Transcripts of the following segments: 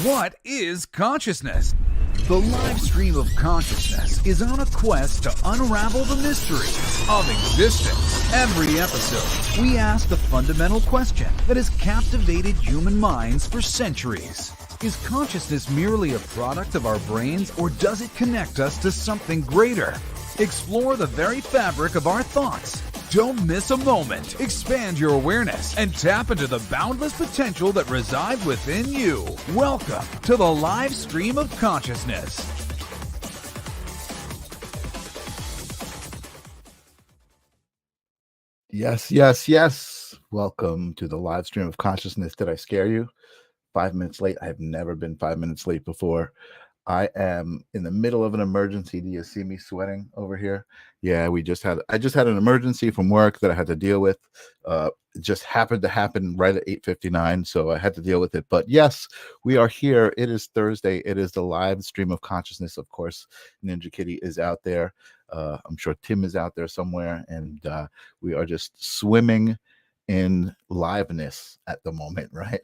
What is consciousness? The live stream of consciousness is on a quest to unravel the mysteries of existence. Every episode, we ask the fundamental question that has captivated human minds for centuries. Is consciousness merely a product of our brains, or does it connect us to something greater? Explore the very fabric of our thoughts. Don't miss a moment. Expand your awareness and tap into the boundless potential that resides within you. Welcome to the live stream of consciousness. Yes. Welcome to the live stream of consciousness. Did I scare you? 5 minutes late. I have never been 5 minutes late before. I am in the middle of an emergency. Do you see me sweating over here? Yeah, I just had an emergency from work that I had to deal with. It just happened to happen right at 8:59, so I had to deal with it. But yes, we are here. It is Thursday. It is the live stream of consciousness. Of course, Ninja Kitty is out there. I'm sure Tim is out there somewhere, and we are just swimming in liveness at the moment, right?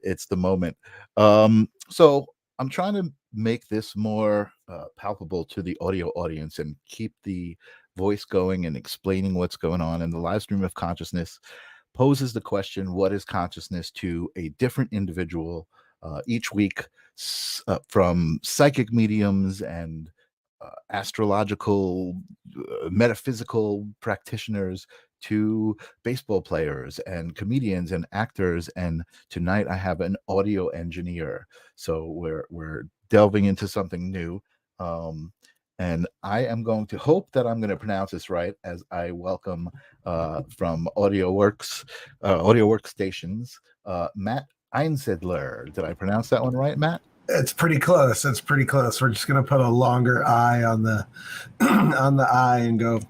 It's the moment. So I'm trying to make this more palpable to the audio audience and keep the voice going and explaining what's going on. And the live stream of consciousness poses the question, what is consciousness, to a different individual each week, from psychic mediums and astrological, metaphysical practitioners to baseball players and comedians and actors. And tonight I have an audio engineer. So we're delving into something new. And I am going to hope that I'm going to pronounce this right as I welcome from Workstations, Matt EINSIDLER. Did I pronounce that one right, Matt? It's pretty close. We're just going to put a longer I on the on the I and go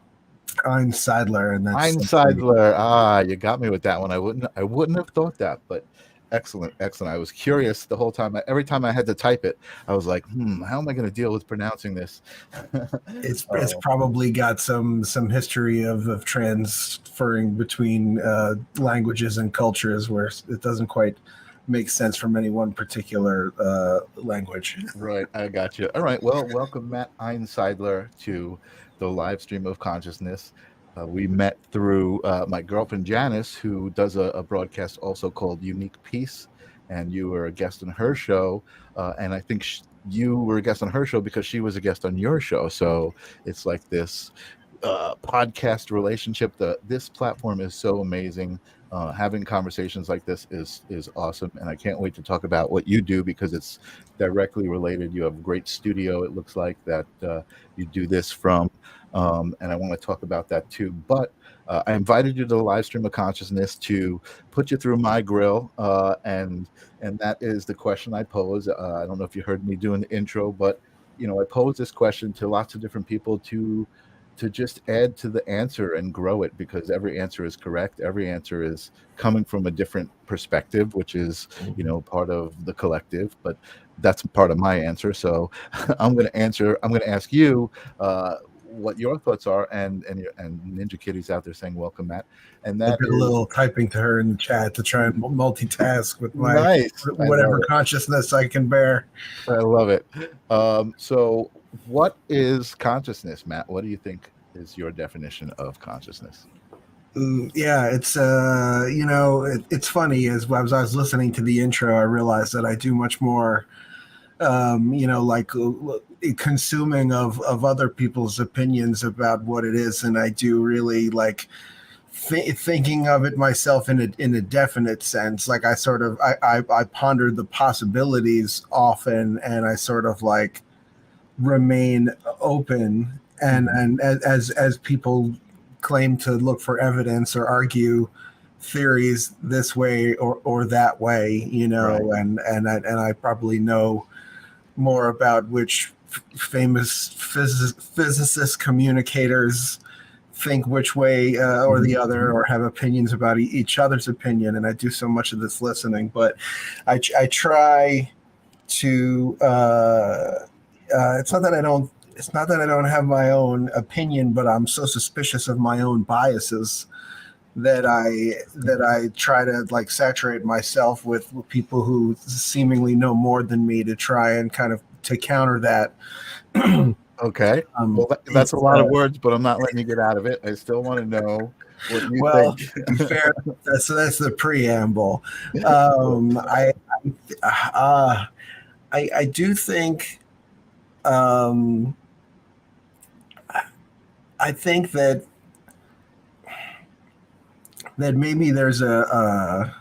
EINSIDLER. And that's EINSIDLER. You got me with that one. I wouldn't have thought that, but excellent. I was curious the whole time. Every time I had to type it, I was like, how am I going to deal with pronouncing this? It's probably got some history of transferring between languages and cultures where it doesn't quite make sense from any one particular language. Right, I got you. All right, well, welcome Matt EINSIDLER to the live stream of consciousness. We met through my girlfriend Janice, who does a broadcast also called Unique Peace, and you were a guest on her show, and I think you were a guest on her show because she was a guest on your show. So it's like this podcast relationship. This platform is so amazing. Having conversations like this is awesome, and I can't wait to talk about what you do because it's directly related. You have a great studio, it looks like, that you do this from, and I want to talk about that too. But I invited you to the live stream of consciousness to put you through my grill, and that is the question I pose. I don't know if you heard me doing the intro, but I pose this question to lots of different people to just add to the answer and grow it, because every answer is correct. Every answer is coming from a different perspective, which is, part of the collective, but that's part of my answer. So I'm going to ask you what your thoughts are, and Ninja Kitty's out there saying, welcome, Matt. And that I did a little typing to her in the chat to try and multitask with my whatever consciousness I can bear. I love it. So what is consciousness, Matt? What do you think is your definition of consciousness? Yeah, it's it's funny. As I was listening to the intro, I realized that I do much more, consuming of other people's opinions about what it is, and I do really like thinking of it myself in a definite sense. Like I pondered the possibilities often, and I sort of like remain open, and as people claim to look for evidence or argue theories this way or that way, right. and I probably know more about which famous physicists, communicators think which way or the other, or have opinions about each other's opinion, and I do so much of this listening, but I try to it's not that I don't have my own opinion, but I'm so suspicious of my own biases that I try to like saturate myself with people who seemingly know more than me to try and kind of to counter that. Okay. Well, that's a lot of words, but I'm not letting you get out of it. I still want to know what you well, think. to be fair, that's the preamble. I I do think I think that maybe there's a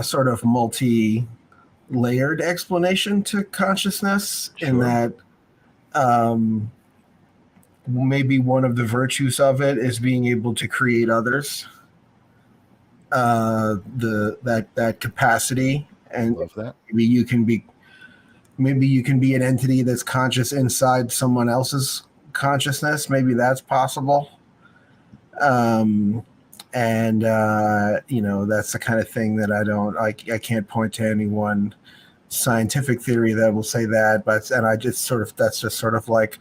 sort of multi-layered explanation to consciousness in Sure. that maybe one of the virtues of it is being able to create others, that capacity, and Love that. maybe you can be an entity that's conscious inside someone else's consciousness. Maybe that's possible. And that's the kind of thing that I can't point to any one scientific theory that will say that, but and I just sort of that's just sort of like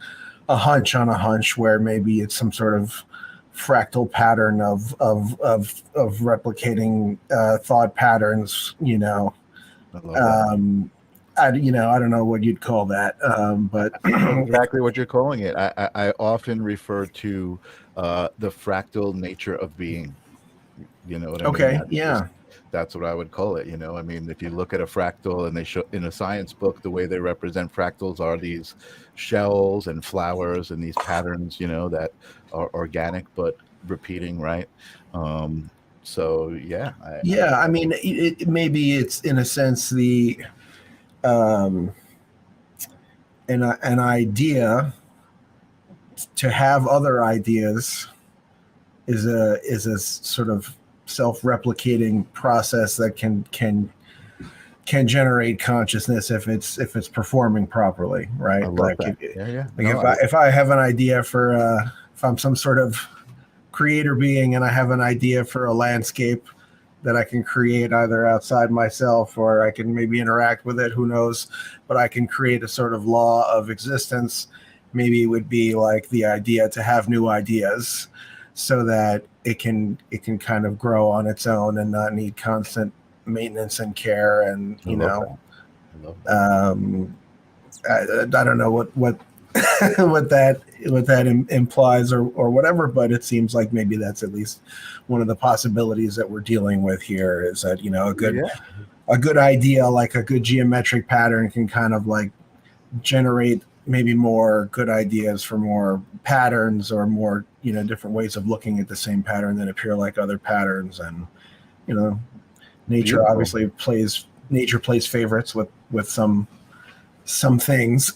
a hunch on a hunch where maybe it's some sort of fractal pattern of replicating thought patterns. I love that. I don't know what you'd call that, but I know exactly what you're calling it. I often refer to the fractal nature of being. You know what I mean? okay, yeah. That's what I would call it. I mean, if you look at a fractal and they show in a science book, the way they represent fractals are these shells and flowers and these patterns, that are organic but repeating, right? So yeah, I mean, maybe it's in a sense the an idea to have other ideas is a sort of self-replicating process that can generate consciousness if it's performing properly, right? I love that. Yeah. If I have an idea for if I'm some sort of creator being and I have an idea for a landscape that I can create either outside myself or I can maybe interact with it, who knows, but I can create a sort of law of existence. Maybe it would be like the idea to have new ideas so that it can kind of grow on its own and not need constant maintenance and care. And I love that. I don't know what what that implies or whatever, but it seems like maybe that's at least one of the possibilities that we're dealing with here, is that a good idea, like a good geometric pattern, can kind of like generate maybe more good ideas for more patterns or more different ways of looking at the same pattern that appear like other patterns. And nature Beautiful. obviously plays favorites with some things.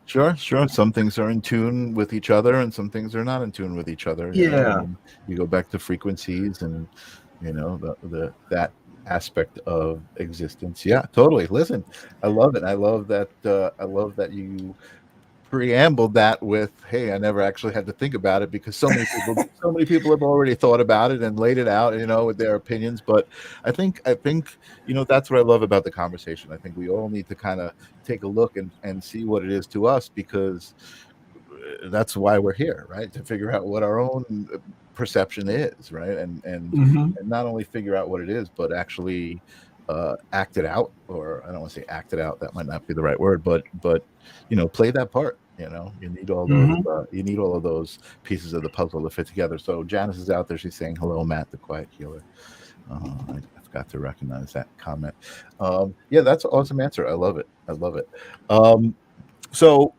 Sure. Some things are in tune with each other and some things are not in tune with each other. You go back to frequencies and that aspect of existence. Yeah, totally. Listen, I love it. I love that you preambled that with, hey, I never actually had to think about it, because so many people have already thought about it and laid it out, with their opinions. But I think that's what I love about the conversation. I think we all need to kind of take a look and see what it is to us, because that's why we're here, right? To figure out what our own perception is, right? And not only figure out what it is, but actually act it out. Or I don't want to say act it out, that might not be the right word, but play that part. You need all those you need all of those pieces of the puzzle to fit together. So Janice is out there, she's saying hello, Matt the Quiet Healer. I forgot to recognize that comment. Yeah, that's an awesome answer. I love it. So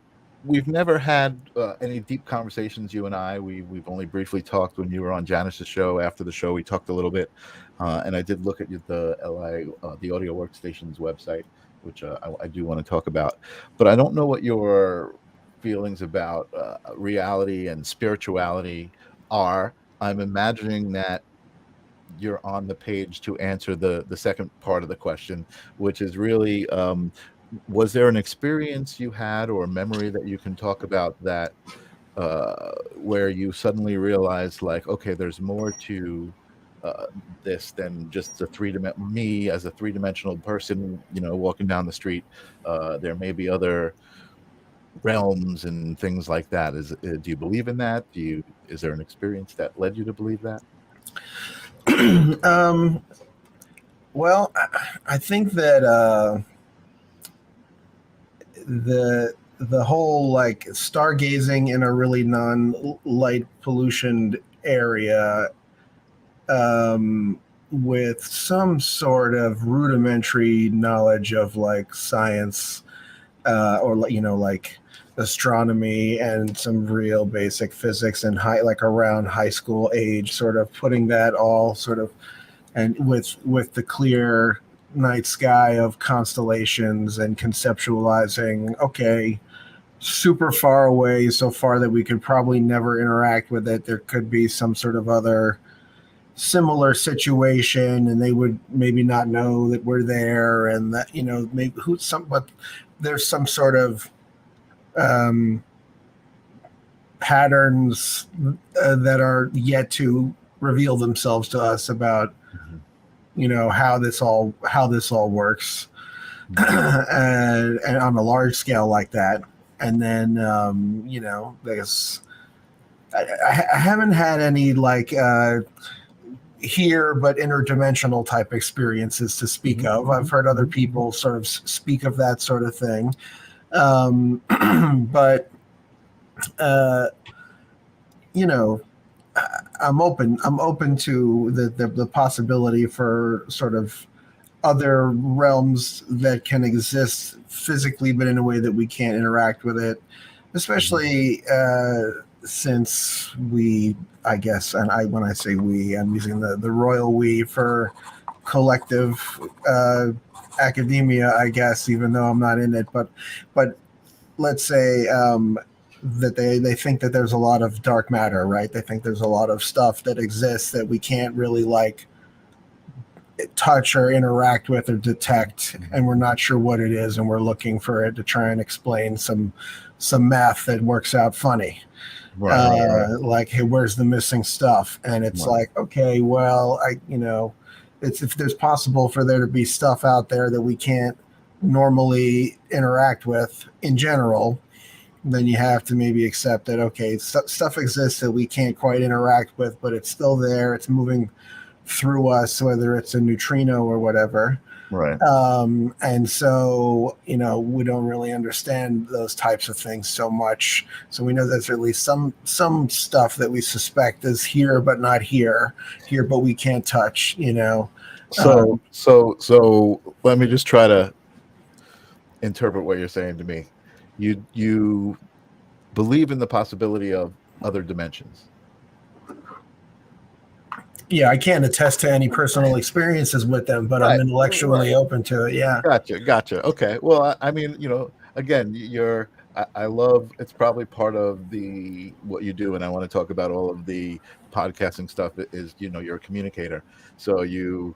we've never had any deep conversations, you and I. We've only briefly talked when you were on Janice's show. After the show, we talked a little bit, and I did look at the the Audio Workstations website, which I do want to talk about. But I don't know what your feelings about reality and spirituality are. I'm imagining that you're on the page to answer the second part of the question, which is really, was there an experience you had or a memory that you can talk about that where you suddenly realized, like, okay, there's more to this than just me as a three-dimensional person, walking down the street. There may be other realms and things like that. Do you believe in that? Is there an experience that led you to believe that? Well, I think that the whole like stargazing in a really non-light pollution area, with some sort of rudimentary knowledge of like science, or like astronomy and some real basic physics and like around high school age, sort of putting that all sort of, and with the clear night sky of constellations and conceptualizing, okay, super far away, so far that we could probably never interact with it, there could be some sort of other similar situation, and they would maybe not know that we're there, and that, maybe but there's some sort of patterns that are yet to reveal themselves to us about how this all works, and on a large scale like that. And then there's I haven't had any like here but interdimensional type experiences to speak of. I've heard other people sort of speak of that sort of thing, but I'm open to the possibility for sort of other realms that can exist physically, but in a way that we can't interact with it, especially since we, I guess, and when I say we, I'm using the royal we for collective academia, I guess, even though I'm not in it, but let's say that they think that there's a lot of dark matter, right? They think there's a lot of stuff that exists that we can't really like touch or interact with or detect, and we're not sure what it is, and we're looking for it to try and explain some math that works out funny. Right. Like, hey, where's the missing stuff? And it's like, okay, well, it's if there's possible for there to be stuff out there that we can't normally interact with in general, then you have to maybe accept that, okay, stuff exists that we can't quite interact with, but it's still there. It's moving through us, whether it's a neutrino or whatever. Right. And so, we don't really understand those types of things so much. So we know there's at least some stuff that we suspect is here, but not here, but we can't touch, So let me just try to interpret what you're saying to me. You believe in the possibility of other dimensions. Yeah, I can't attest to any personal experiences with them, but I'm intellectually open to it. Yeah. Gotcha. Okay. Well, I mean, again, I love, it's probably part of what you do. And I want to talk about all of the podcasting stuff is, you're a communicator. So you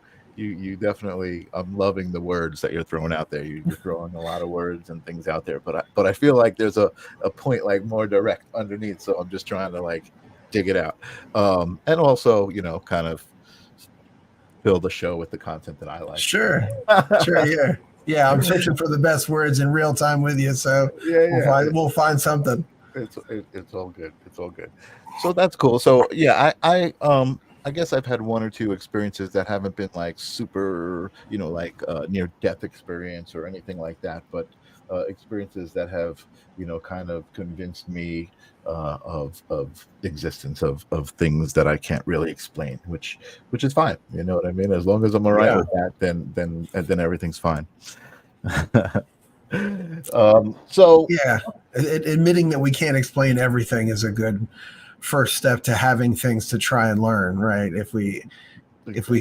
definitely, I'm loving the words that you're throwing out there. You're throwing a lot of words and things out there, but I feel like there's a point like more direct underneath. So I'm just trying to like dig it out, and also kind of fill the show with the content that I like. Sure. Yeah, I'm searching for the best words in real time with you, so we'll find something. It's all good. So that's cool. So yeah, I guess I've had one or two experiences that haven't been like super, like near death experience or anything like that, but experiences that have, kind of convinced me of existence of things that I can't really explain, which is fine. You know what I mean? As long as I'm all right with that, then everything's fine. So yeah, admitting that we can't explain everything is a good first step to having things to try and learn, right? If we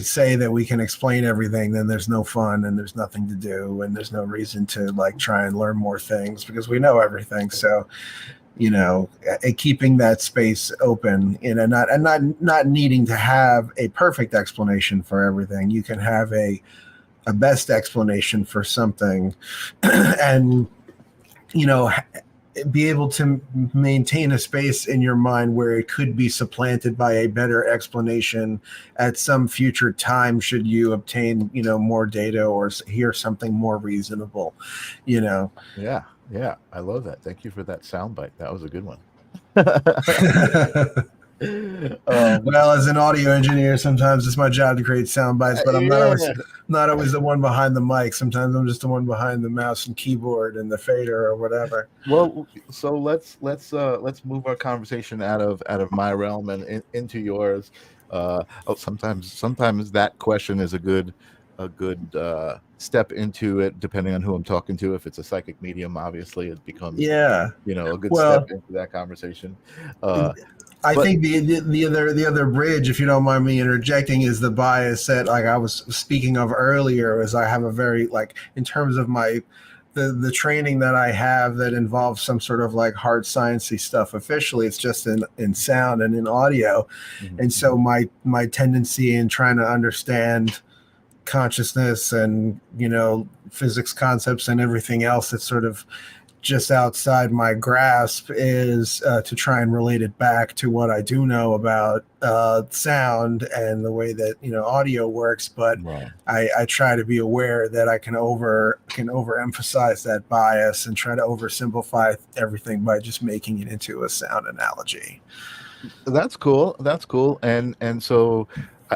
say that we can explain everything, then there's no fun and there's nothing to do and there's no reason to like try and learn more things because we know everything. So keeping that space open, not needing to have a perfect explanation for everything. You can have a best explanation for something, and be able to maintain a space in your mind where it could be supplanted by a better explanation at some future time should you obtain more data or hear something more reasonable. Yeah, I love that. Thank you for that soundbite. That was a good one. Well, as an audio engineer, sometimes it's my job to create sound bites, but I'm yeah. not always the one behind the mic. Sometimes I'm just the one behind the mouse and keyboard and the fader or whatever. Well, so let's move our conversation out of my realm and into yours. Sometimes that question is a good step into it, depending on who I'm talking to. If it's a psychic medium, obviously it becomes Yeah. a good Well, step into that conversation. I But think the other bridge, if you don't mind me interjecting, is the bias that like I was speaking of earlier. Is I have a very like in terms of my the training that I have that involves some sort of like hard sciencey stuff. Officially, it's just in sound and in audio, and so my tendency in trying to understand consciousness and physics concepts and everything else that's sort of just outside my grasp is to try and relate it back to what I do know about sound and the way that audio works. But right. I try to be aware that I can overemphasize that bias and try to oversimplify everything by just making it into a sound analogy. That's cool. That's cool. And so,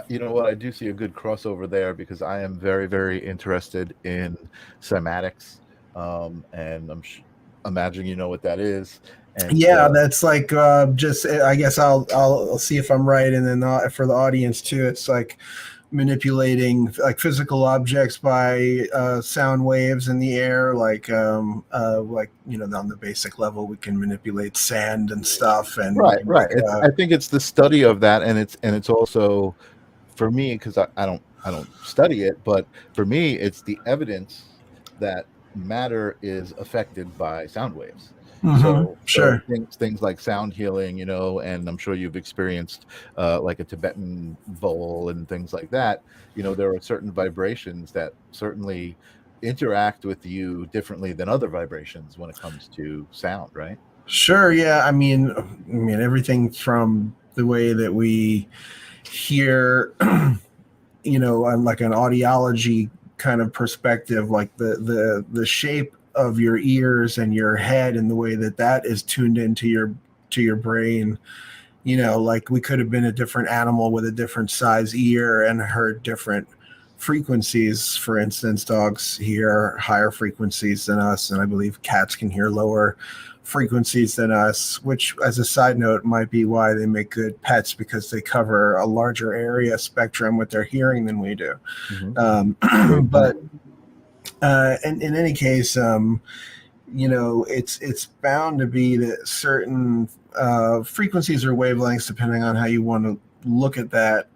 you know what? I do see a good crossover there because I am very, very interested in cymatics, and imagining you know what that is. And Yeah, that's like just I guess I'll see if I'm right, and then for the audience too, it's like manipulating like physical objects by sound waves in the air, like on the basic level we can manipulate sand and stuff, and right. like, I think it's the study of that, and it's also for me because I don't study it, but for me it's the evidence that matter is affected by sound waves. So sure. things like sound healing, and I'm sure you've experienced like a Tibetan bowl and things like that. There are certain vibrations that certainly interact with you differently than other vibrations when it comes to sound, right? Sure, yeah. I mean everything from the way that we hear, on like an audiology kind of perspective, like the shape of your ears and your head and the way that is tuned into your brain. Like we could have been a different animal with a different size ear and heard different frequencies. For instance, dogs hear higher frequencies than us, and I believe cats can hear lower frequencies than us, which as a side note might be why they make good pets, because they cover a larger area spectrum with their hearing than we do. But in any case, it's bound to be that certain frequencies or wavelengths, depending on how you want to look at that,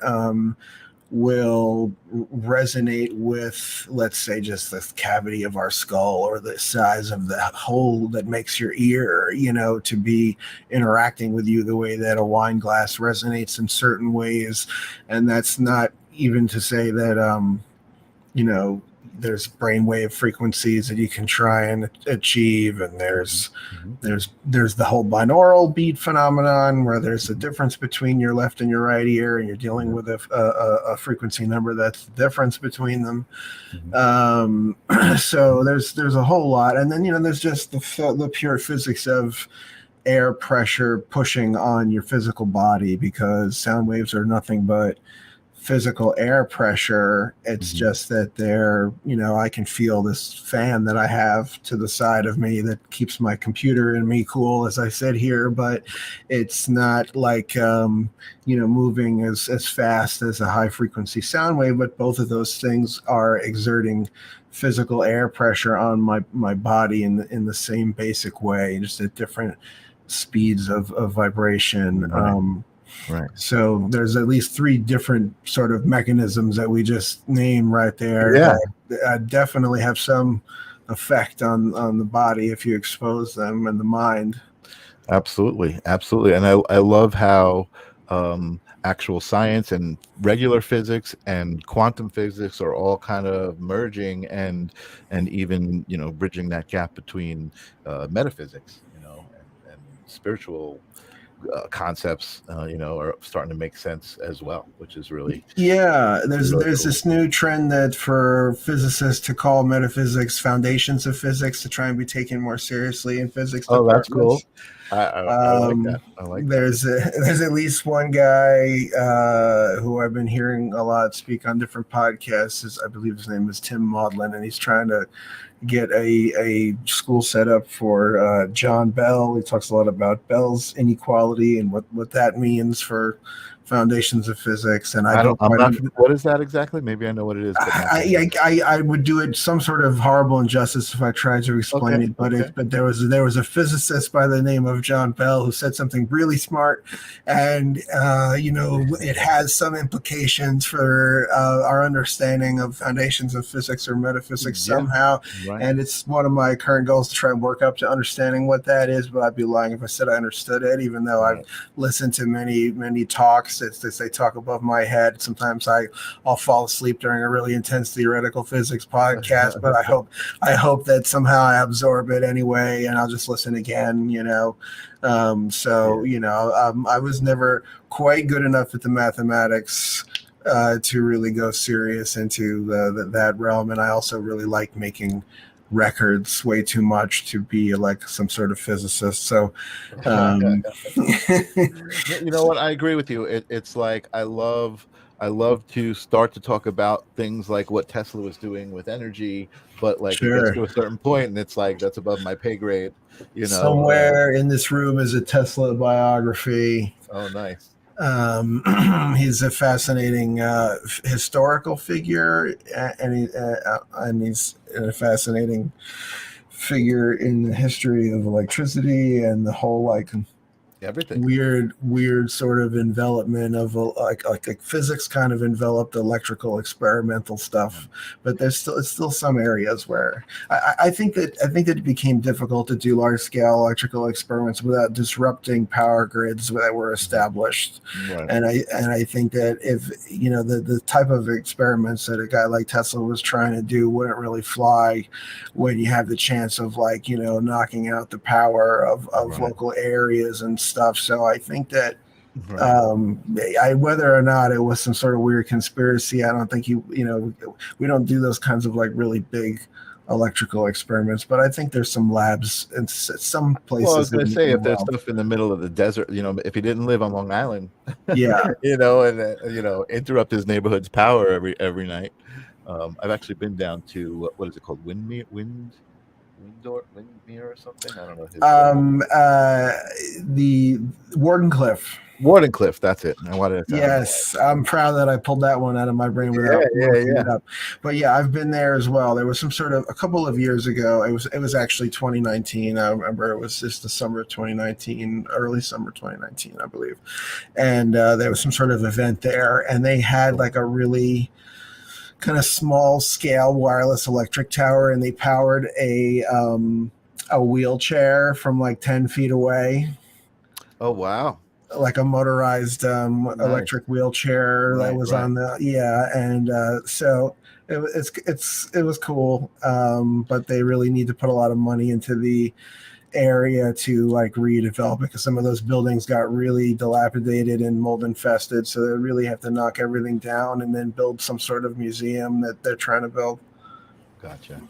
will resonate with, let's say, just the cavity of our skull or the size of the hole that makes your ear, to be interacting with you the way that a wine glass resonates in certain ways. And that's not even to say that, there's brainwave frequencies that you can try and achieve, and there's the whole binaural beat phenomenon where there's a difference between your left and your right ear, and you're dealing with a frequency number that's the difference between them. So there's a whole lot, and then there's just the pure physics of air pressure pushing on your physical body, because sound waves are nothing but physical air pressure. It's just that I can feel this fan that I have to the side of me that keeps my computer and me cool as I sit here, but it's not like moving as fast as a high frequency sound wave. But both of those things are exerting physical air pressure on my body in the same basic way, just at different speeds of vibration. Right. So there's at least 3 different sort of mechanisms that we just named right there. Yeah. That definitely have some effect on the body if you expose them, and the mind. Absolutely. And I love how actual science and regular physics and quantum physics are all kind of merging and even bridging that gap between metaphysics, and spiritual concepts, are starting to make sense as well, which is really there's really there's cool. this new trend that for physicists to call metaphysics foundations of physics, to try and be taken more seriously in physics Oh, that's cool. departments. I like that. I like that. There's at least one guy who I've been hearing a lot speak on different podcasts. I believe his name is Tim Maudlin, and he's trying to get a school set up for John Bell. He talks a lot about Bell's inequality and what that means for foundations of physics. And I'm not. What is that exactly? Maybe I know what it is. But I would do it some sort of horrible injustice if I tried to explain it. But there was a physicist by the name of John Bell who said something really smart, and it has some implications for our understanding of foundations of physics or metaphysics somehow. Right. And it's one of my current goals to try and work up to understanding what that is. But I'd be lying if I said I understood it, even though I've listened to many talks. They talk above my head. Sometimes I'll fall asleep during a really intense theoretical physics podcast, but I hope that somehow I absorb it anyway, and I'll just listen again. I was never quite good enough at the mathematics to really go serious into that realm, and I also really like making records way too much to be like some sort of physicist. So you know what, I agree with you. It's like I love to start to talk about things like what Tesla was doing with energy, but like it gets to a certain point and it's like that's above my pay grade. Somewhere in this room is a Tesla biography. Oh, nice. He's a fascinating historical figure, and he's a fascinating figure in the history of electricity and the whole everything weird sort of envelopment of like physics kind of enveloped electrical experimental stuff, but it's still some areas where I think that it became difficult to do large scale electrical experiments without disrupting power grids that were established. Right. And I think that if the type of experiments that a guy like Tesla was trying to do wouldn't really fly when you have the chance of knocking out the power of local areas and stuff. So I think that whether or not it was some sort of weird conspiracy, I don't think we don't do those kinds of really big electrical experiments, but I think there's some labs in some places. Well, I was going to say, if there's stuff in the middle of the desert, if he didn't live on Long Island, yeah, and interrupt his neighborhood's power every night. I've actually been down to what is it called, Windmere or something? I don't know. The Wardenclyffe, that's it. Yes, I'm proud that I pulled that one out of my brain without looking it up. But yeah, I've been there as well. There was some sort of a couple of years ago. It was actually 2019. I remember it was just the summer of 2019, early summer 2019, I believe. And there was some sort of event there, and they had like a really kind of small scale wireless electric tower, and they powered a wheelchair from like 10 feet away. Oh, wow. Like a motorized electric wheelchair that was on the so it was cool, but they really need to put a lot of money into the area to redevelop it, because some of those buildings got really dilapidated and mold infested, so they really have to knock everything down and then build some sort of museum that they're trying to build. Gotcha.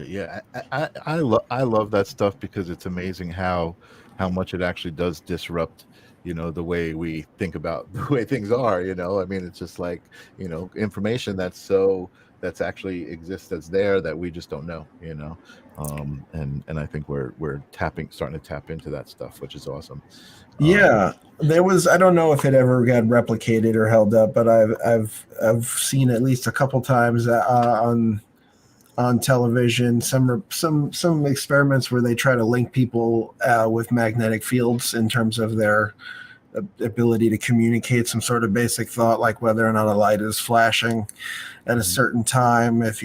Yeah, I love that stuff, because it's amazing how much it actually does disrupt the way we think about the way things are. I mean, it's just like information that's actually exists, that's there, that we just don't know. And I think we're starting to tap into that stuff, which is awesome. Yeah, there was, I don't know if it ever got replicated or held up, but I've seen at least a couple times on television some experiments where they try to link people with magnetic fields in terms of their ability to communicate some sort of basic thought, like whether or not a light is flashing at a certain time. If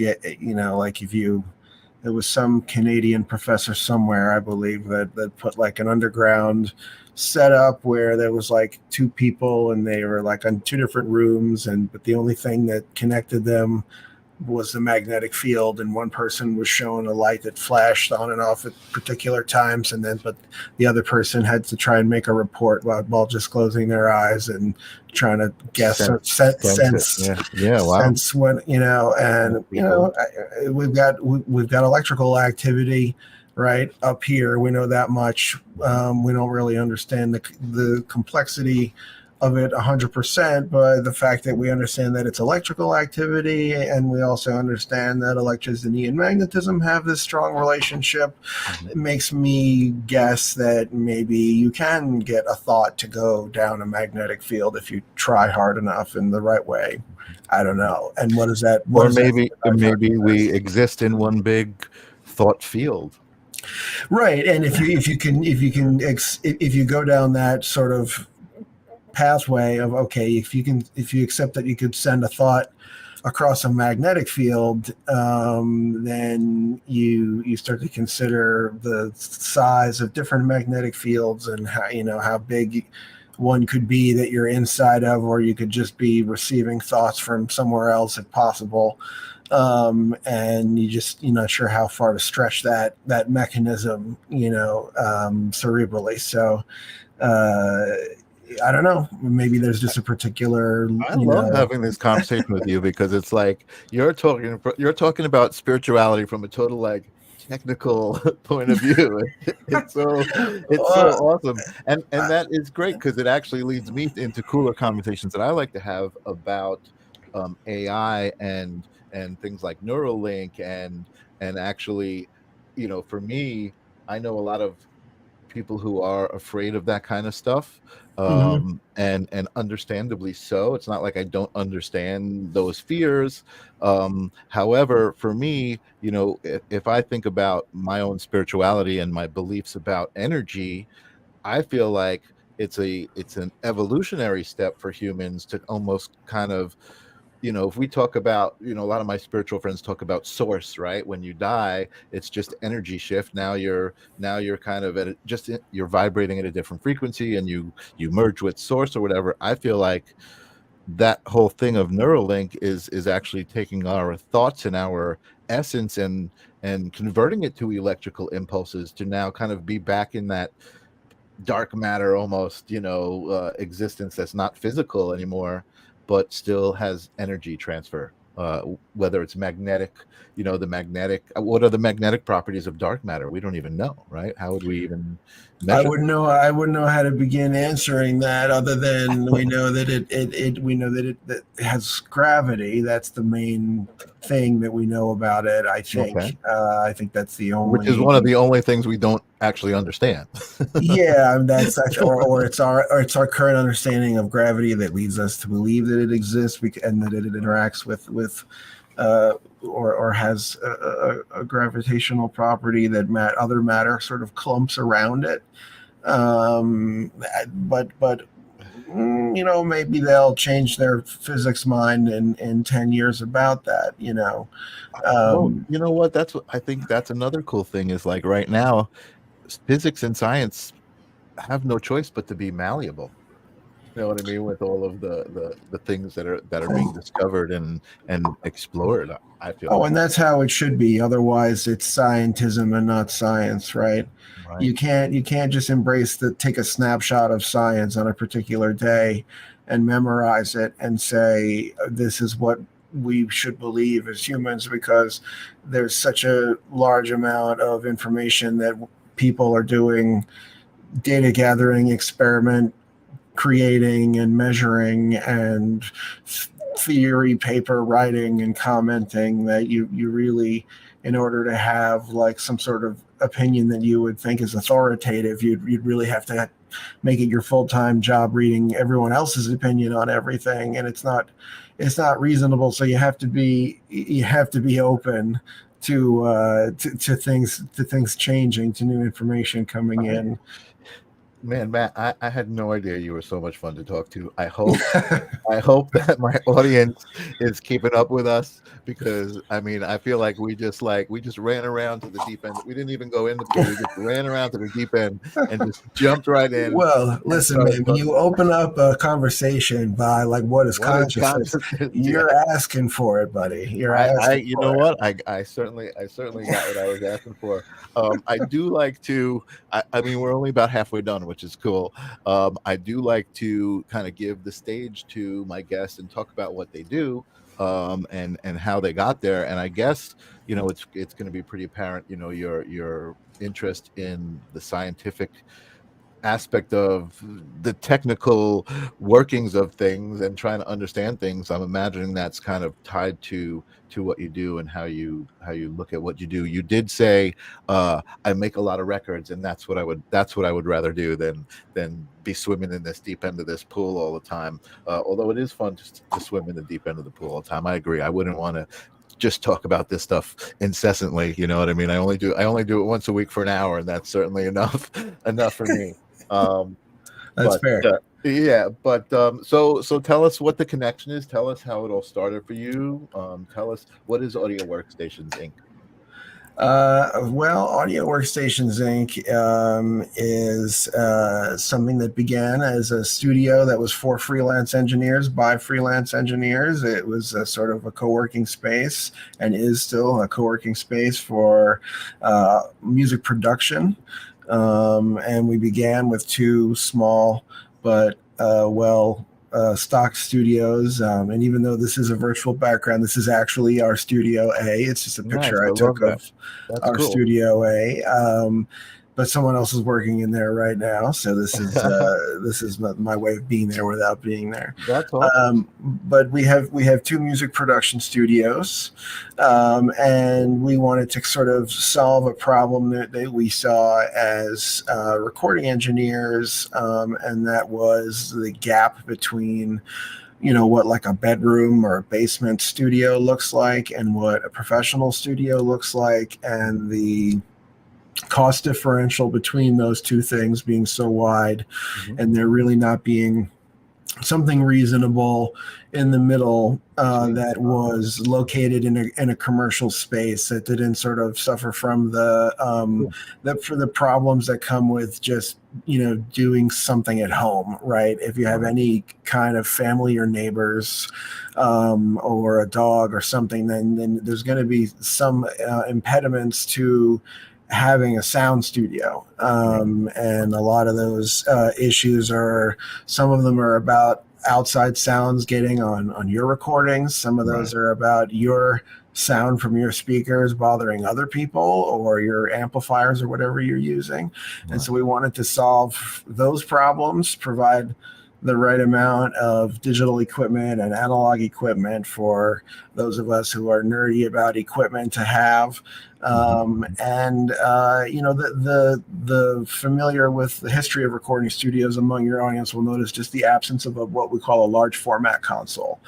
there was some Canadian professor somewhere, I believe, that put like an underground setup where there was like two people and they were like on two different rooms, but the only thing that connected them was the magnetic field, and one person was shown a light that flashed on and off at particular times, but the other person had to try and make a report while just closing their eyes and trying to guess sense when we've got electrical activity right? Up here, we know that much. We don't really understand the complexity of it 100%, but the fact that we understand that it's electrical activity, and we also understand that electricity and magnetism have this strong relationship, it makes me guess that maybe you can get a thought to go down a magnetic field if you try hard enough in the right way. I don't know. And what is that? Or maybe we exist in one big thought field. Right. And if you go down that sort of pathway of, okay, if you accept that you could send a thought across a magnetic field, then you start to consider the size of different magnetic fields and how big one could be that you're inside of, or you could just be receiving thoughts from somewhere else if possible. And you're not sure how far to stretch that mechanism, cerebrally. So, I don't know. Maybe there's just a particular. I love having this conversation with you, because it's like you're talking about spirituality from a total technical point of view. It's so awesome, and that is great, because it actually leads me into cooler conversations that I like to have about AI and things like Neuralink and actually, for me, I know a lot of people who are afraid of that kind of stuff, and understandably so. It's not like I don't understand those fears. However, for me, if I think about my own spirituality and my beliefs about energy, I feel like it's an evolutionary step for humans to almost kind of, if we talk about, a lot of my spiritual friends talk about source, right? When you die, it's just energy shift. Now you're kind of you're vibrating at a different frequency, and you merge with source or whatever. I feel like that whole thing of Neuralink is actually taking our thoughts and our essence and converting it to electrical impulses to now kind of be back in that dark matter almost, existence that's not physical anymore, but still has energy transfer, whether it's magnetic, what are the magnetic properties of dark matter? We don't even know, right? How would we even measure? I wouldn't know how to begin answering that, other than we know that it has gravity. That's the main thing that we know about it, I think. Okay. I think that's the only, which is one of the only things we don't actually understand. Yeah, that's actually, or it's our current understanding of gravity that leads us to believe that it exists, and that it interacts with or has a gravitational property that other matter sort of clumps around it. But maybe they'll change their physics mind in 10 years about that. Well, you know what? I think that's another cool thing, is like right now, physics and science have no choice but to be malleable. You know what I mean? With all of the things that are being discovered and explored, I feel. Oh, and that's how it should be. Otherwise, it's scientism and not science, right? Right. You can't just take a snapshot of science on a particular day and memorize it and say this is what we should believe as humans, because there's such a large amount of information that people are doing data gathering, experiment creating and measuring, and theory paper writing and commenting, that you really, in order to have like some sort of opinion that you would think is authoritative, you'd really have to make it your full-time job reading everyone else's opinion on everything, and it's not reasonable. So you have to be open to things changing, to new information coming in. Man, Matt, I had no idea you were so much fun to talk to. I hope that my audience is keeping up with us, because I feel like we just ran around to the deep end. We didn't even go in the pool. We just ran around to the deep end and just jumped right in. Well, listen, man, when you open up a conversation by what is consciousness, you're asking for it, buddy. You're asking. You know what? I certainly got what I was asking for. I do like to. We're only about halfway done. which is cool. I do like to kind of give the stage to my guests and talk about what they do, and how they got there. And I guess, it's going to be pretty apparent, your interest in the scientific aspect of the technical workings of things and trying to understand things. I'm imagining that's kind of tied to what you do and how you look at what you do. You did say, I make a lot of records, and that's what I would rather do than be swimming in this deep end of this pool all the time. Although it is fun just to swim in the deep end of the pool all the time. I agree. I wouldn't want to just talk about this stuff incessantly. You know what I mean? I only do it once a week for an hour, and that's certainly enough for me. That's fair. So tell us what the connection is. Tell us how it all started for you. Tell us, what is Audio Workstations Inc.? Well, Audio Workstations Inc. Is something that began as a studio that was for freelance engineers by freelance engineers. It was a sort of a co-working space, and is still a co-working space for music production. And we began with two small but stock studios. And even though this is a virtual background, this is actually our Studio A. It's just a picture I took of our cool. Studio A. But someone else is working in there right now, so this is my way of being there without being there. That's awesome. But we have two music production studios, and we wanted to sort of solve a problem that we saw as recording engineers, and that was the gap between what like a bedroom or a basement studio looks like and what a professional studio looks like, and the cost differential between those two things being so wide, and there really not being something reasonable in the middle that was located in a commercial space that didn't sort of suffer from the problems that come with just doing something at home, right? If you have any kind of family or neighbors or a dog or something, then there's going to be some impediments to having a sound studio, and a lot of those issues some of them are about outside sounds getting on your recordings. Some of those are about your sound from your speakers bothering other people or your amplifiers or whatever you're using. And so we wanted to solve those problems, provide the right amount of digital equipment and analog equipment for those of us who are nerdy about equipment to have. And the familiar with the history of recording studios among your audience will notice just the absence of what we call a large format console,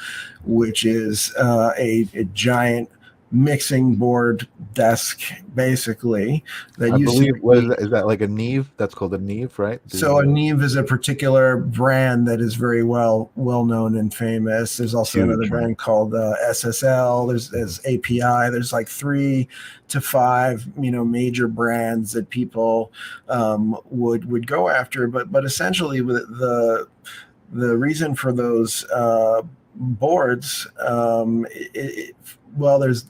which is a giant mixing board desk, basically. That I believe, is that like a Neve? That's called a Neve, right? So a Neve is a particular brand that is very well known and famous. There's also another brand called SSL. There's API. There's like 3 to 5 major brands that people would go after. But essentially, the reason for those boards, there's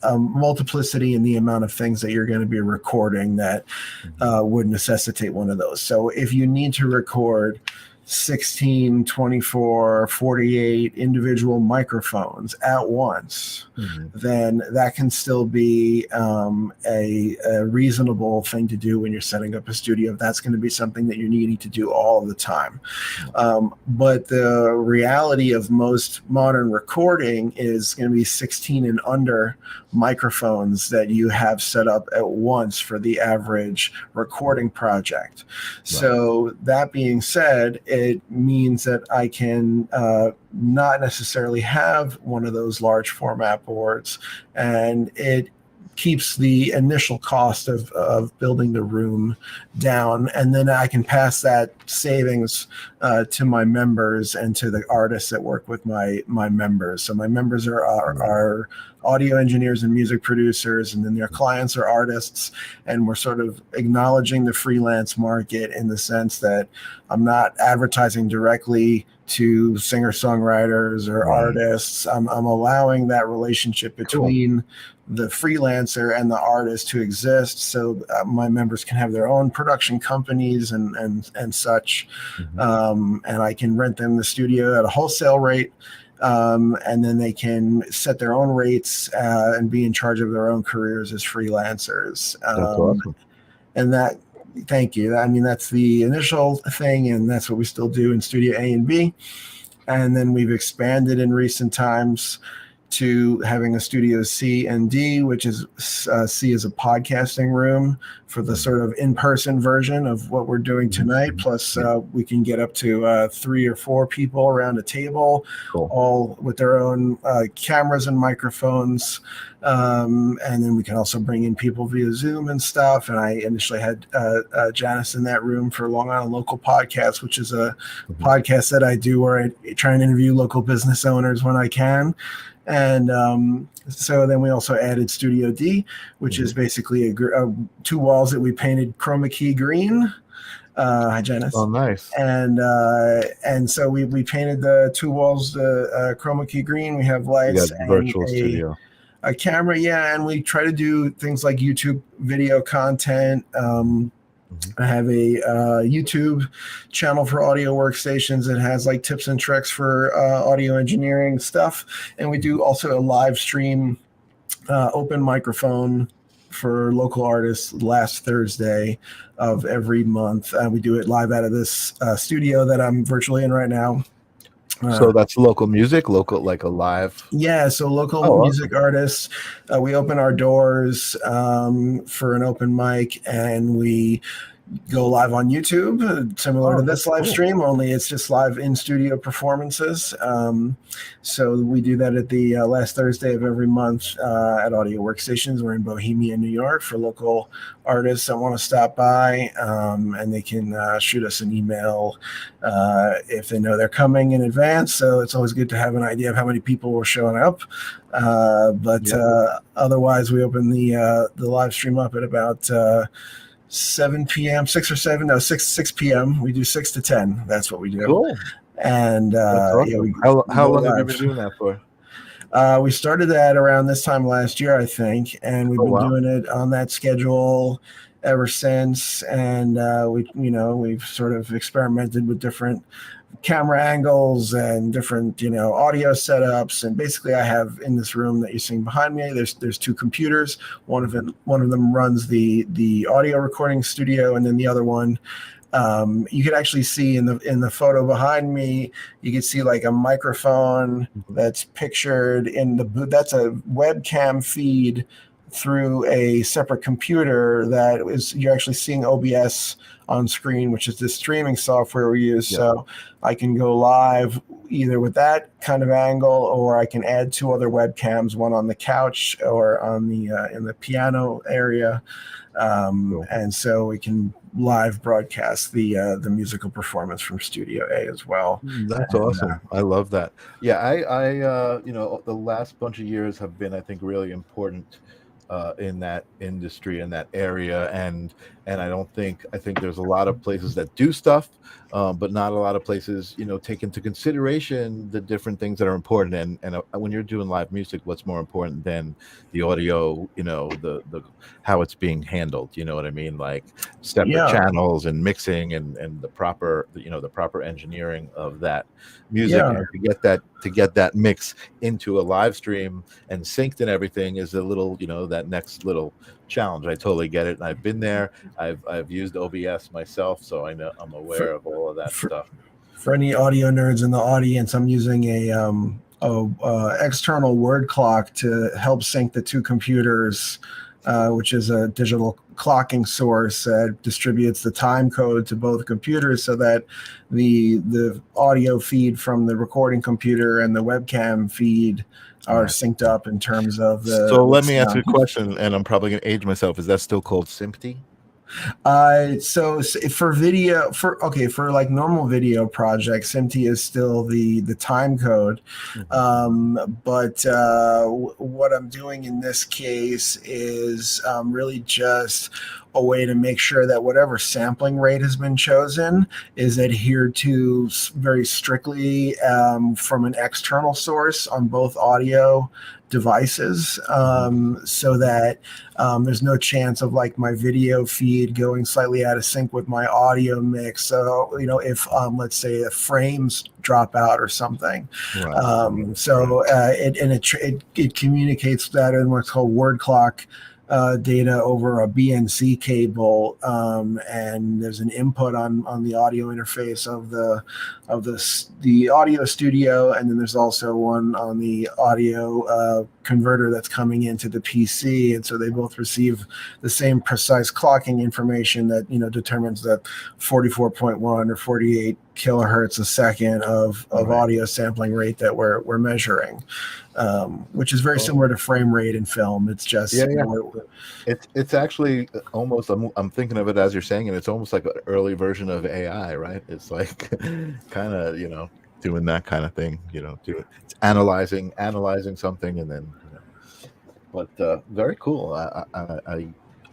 multiplicity in the amount of things that you're going to be recording that would necessitate one of those. So if you need to record 16, 24, 48 individual microphones at once, then that can still be a reasonable thing to do when you're setting up a studio. That's going to be something that you're needing to do all the time. But the reality of most modern recording is going to be 16 and under microphones that you have set up at once for the average recording project. So that being said, it means that I can not necessarily have one of those large format boards, and it keeps the initial cost of building the room down, and then I can pass that savings to my members and to the artists that work with my members. So my members are audio engineers and music producers, and then their clients are artists. And we're sort of acknowledging the freelance market in the sense that I'm not advertising directly to singer-songwriters or artists. I'm allowing that relationship between the freelancer and the artist to exist, so my members can have their own production companies and such. And I can rent them the studio at a wholesale rate, and then they can set their own rates and be in charge of their own careers as freelancers. That's awesome. And that, thank you. I mean, that's the initial thing, and that's what we still do in Studio A and B. And then we've expanded in recent times to having a Studio C and D, which is C is a podcasting room for the sort of in-person version of what we're doing tonight. Plus, we can get up to 3 or 4 people around a table, all with their own cameras and microphones. And then we can also bring in people via Zoom and stuff. And I initially had Janice in that room for Long Island Local Podcast, which is a podcast that I do where I try and interview local business owners when I can. And so then we also added Studio D, which is basically 2 walls that we painted chroma key green. Hi, Janice. Oh, nice. And so we painted the 2 walls chroma key green. We have lights, and virtual studio, a camera, and we try to do things like YouTube video content. I have a YouTube channel for audio workstations that has like tips and tricks for audio engineering stuff. And we do also a live stream open microphone for local artists last Thursday of every month. We do it live out of this studio that I'm virtually in right now. So that's local music, like a live. Yeah, so local music artists. We open our doors for an open mic, and we go live on YouTube, similar to this live stream, only it's just live in studio performances. So we do that at the last Thursday of every month at Audio Workstations. We're in Bohemia, New York, for local artists that want to stop by, and they can shoot us an email if they know they're coming in advance. So it's always good to have an idea of how many people are showing up. Otherwise, we open the live stream up at about 7 p.m., 6 p.m. We do 6 to 10. That's what we do. Cool. And awesome. How long have you been doing that for? We started that around this time last year, I think, and we've been doing it on that schedule ever since. And we've sort of experimented with different camera angles and different audio setups. And basically, I have in this room that you're seeing behind me, there's 2 computers. One of them runs the audio recording studio, and then the other one, you could actually see in the photo behind me, you can see like a microphone that's pictured in the booth. That's a webcam feed through a separate computer that is, you're actually seeing OBS on screen, which is the streaming software we use. Yeah. So I can go live either with that kind of angle, or I can add 2 other webcams, one on the couch or on the in the piano area. Cool. And so we can live broadcast the musical performance from Studio A as well. That's awesome. I love that. Yeah, I the last bunch of years have been, I think, really important in that industry, in that area, and I think there's a lot of places that do stuff, but not a lot of places take into consideration the different things that are important. And when you're doing live music, what's more important than the audio? The how it's being handled. You know what I mean? Like separate channels and mixing and the proper the proper engineering of that music, and to get that mix into a live stream and synced and everything is a little that next little challenge. I totally get it, and I've been there. I've used OBS myself, so I'm aware of all of that stuff. For any audio nerds in the audience, I'm using a external word clock to help sync the 2 computers, which is a digital clocking source that distributes the time code to both computers, so that the audio feed from the recording computer and the webcam feed are synced up in terms of the. So let me ask you a question, and I'm probably going to age myself. Is that still called SMPTE? So for video, for like normal video projects, SMPTE is still the time code. But what I'm doing in this case is really just a way to make sure that whatever sampling rate has been chosen is adhered to very strictly from an external source on both audio devices, so that there's no chance of like my video feed going slightly out of sync with my audio mix. So, if let's say the frames drop out or something, it communicates that in what's called word clock data over a BNC cable, and there's an input on the audio interface of the audio studio, and then there's also one on the audio converter that's coming into the PC, and so they both receive the same precise clocking information that determines the 44.1 or 48 kilohertz a second of audio sampling rate that we're measuring, which is very similar to frame rate in film. It's just it's actually almost, I'm thinking of it as you're saying, and it's almost like an early version of AI, right? It's like kind of doing that kind of thing, it's analyzing something, and then but very cool.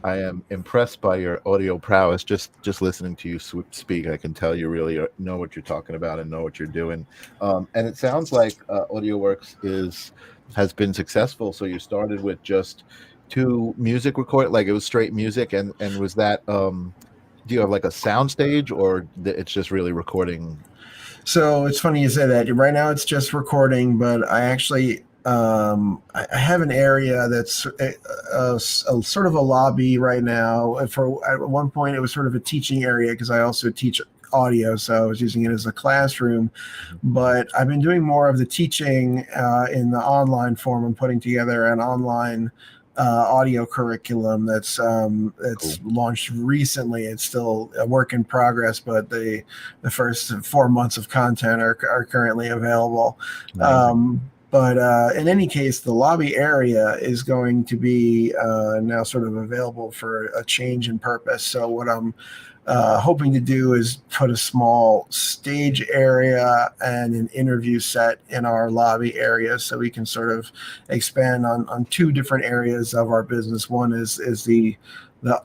I am impressed by your audio prowess. Just listening to you speak, I can tell you really know what you're talking about and know what you're doing. And it sounds like AudioWorks has been successful. So you started with just 2 music record, like it was straight music, and was that do you have like a sound stage, or it's just really recording? So it's funny you say that. Right now it's just recording, but I actually I have an area that's a sort of a lobby right now. At one point, it was sort of a teaching area because I also teach audio, so I was using it as a classroom. But I've been doing more of the teaching in the online form. I'm putting together an online audio curriculum that's cool. Launched recently. It's still a work in progress, but the first 4 months of content are currently available. But in any case, the lobby area is going to be now sort of available for a change in purpose. So what I'm hoping to do is put a small stage area and an interview set in our lobby area, so we can sort of expand on 2 different areas of our business. One is the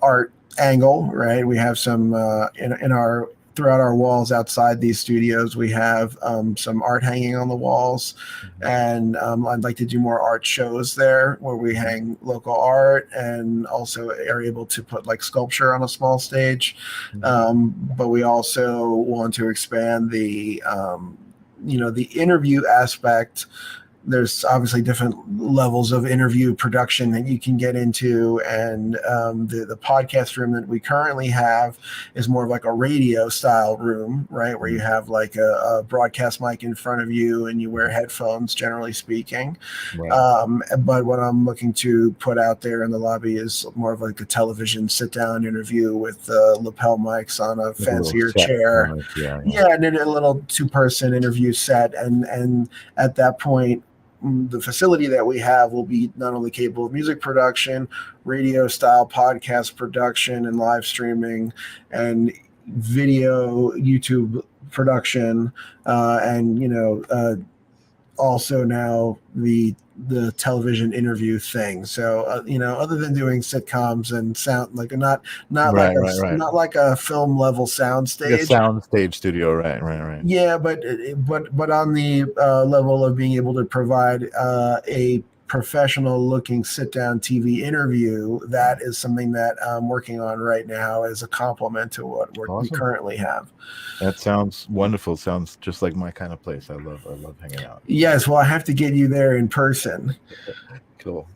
art angle, right? We have some in our throughout our walls outside these studios, we have some art hanging on the walls, and I'd like to do more art shows there where we hang local art, and also are able to put like sculpture on a small stage. But we also want to expand the interview aspect. There's obviously different levels of interview production that you can get into, and the podcast room that we currently have is more of like a radio style room, right, where you have like a broadcast mic in front of you and you wear headphones, generally speaking. But what I'm looking to put out there in the lobby is more of like a television sit down interview with lapel mics on a fancier chair, and then a little 2-person interview set, and at that point, the facility that we have will be not only capable of music production, radio style podcast production and live streaming, and video YouTube production, and also now the television interview thing. So other than doing sitcoms and sound, like not like a film level sound stage, like a sound stage studio, right. Yeah, but on the level of being able to provide a professional looking sit down TV interview, that is something that I'm working on right now as a complement to what we currently have. That sounds wonderful. Sounds just like my kind of place. I love hanging out. Yes, well, I have to get you there in person. Cool.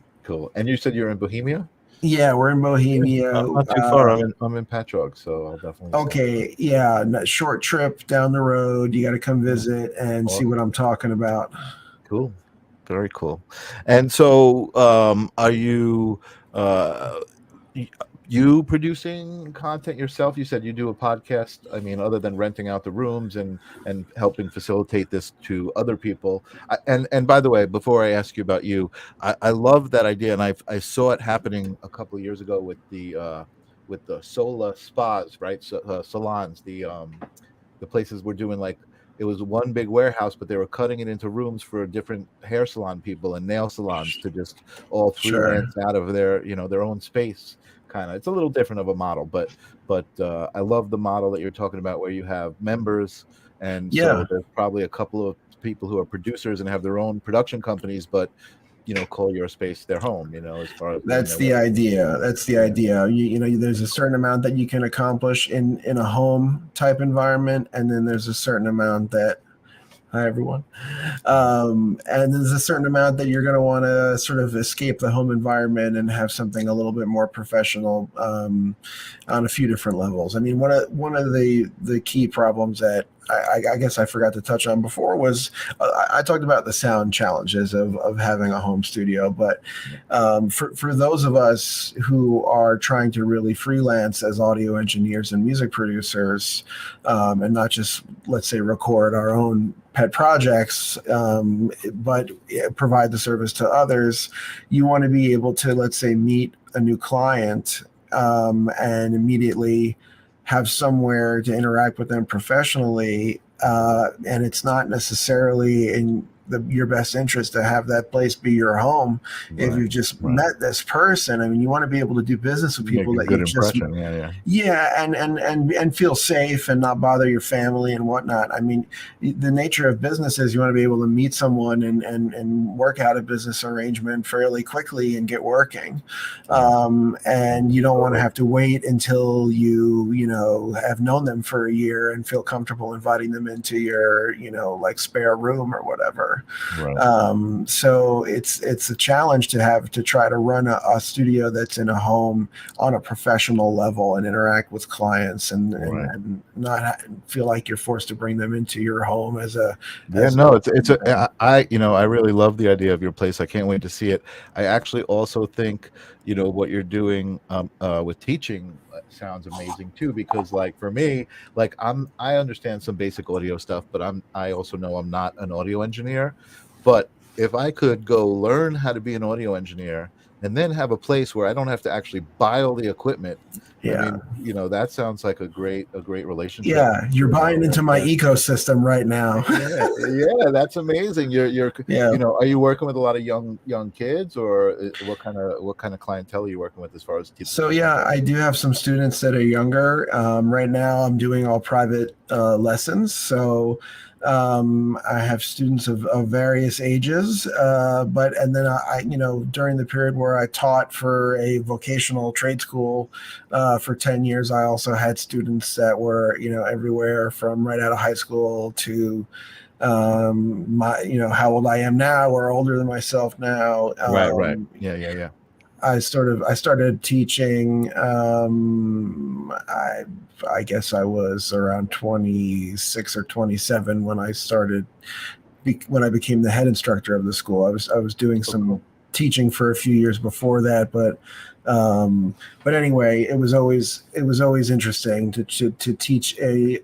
And you said you're in Bohemia? Yeah, we're in Bohemia. Not too far. I'm in Patchogue, so I'll definitely. Okay, yeah, short trip down the road. You got to come visit and see what I'm talking about. Cool, very cool. And so, are you producing content yourself? You said you do a podcast. I mean, other than renting out the rooms and helping facilitate this to other people. And by the way, before I ask you about you, I love that idea, and I saw it happening a couple of years ago with with the Sola spas, right? So, salons, the places were doing like it was one big warehouse, but they were cutting it into rooms for different hair salon people and nail salons to just all Sure. freelance out of their their own space. Kind of, it's a little different of a model, but I love the model that you're talking about where you have members, and Yeah. so there's probably a couple of people who are producers and have their own production companies, but call your space their home. As far as doing That's their the work. idea. That's the Yeah. idea. There's a certain amount that you can accomplish in a home type environment, and then there's a certain amount that hi everyone. And there's a certain amount that you're going to want to sort of escape the home environment and have something a little bit more professional on a few different levels. I mean, one of the key problems that I guess I forgot to touch on before was I talked about the sound challenges of having a home studio, but for those of us who are trying to really freelance as audio engineers and music producers, and not just, let's say, record our own pet projects, but provide the service to others, you want to be able to, let's say, meet a new client and immediately have somewhere to interact with them professionally. And it's not necessarily in your best interest to have that place be your home. Right, if you've just right. met this person, I mean, you want to be able to do business with people Make a that good you just impression. Yeah. and feel safe and not bother your family and whatnot. I mean, the nature of business is you want to be able to meet someone and work out a business arrangement fairly quickly and get working. And you don't want to have to wait until you have known them for a year and feel comfortable inviting them into your like spare room or whatever. Right. So it's a challenge to try to run a studio that's in a home on a professional level and interact with clients and not feel like you're forced to bring them into your home as a I really love the idea of your place. I can't wait to see it. I actually also think what you're doing with teaching sounds amazing too, because like for me, like I understand some basic audio stuff, but I also know I'm not an audio engineer. But if I could go learn how to be an audio engineer and then have a place where I don't have to actually buy all the equipment, I mean, that sounds like a great relationship. Yeah, you're buying into my ecosystem right now. Yeah, that's amazing. You're are you working with a lot of young kids, or what kind of clientele are you working with as far as teaching? So yeah, I do have some students that are younger. Right now, I'm doing all private lessons. So I have students of various ages, and then I during the period where I taught for a vocational trade school for 10 years, I also had students that were everywhere from right out of high school to how old I am now or older than myself now. Right. Yeah. I started teaching. I guess I was around 26 or 27 when I started. When I became the head instructor of the school, I was doing some teaching for a few years before that, but anyway, it was always interesting to teach a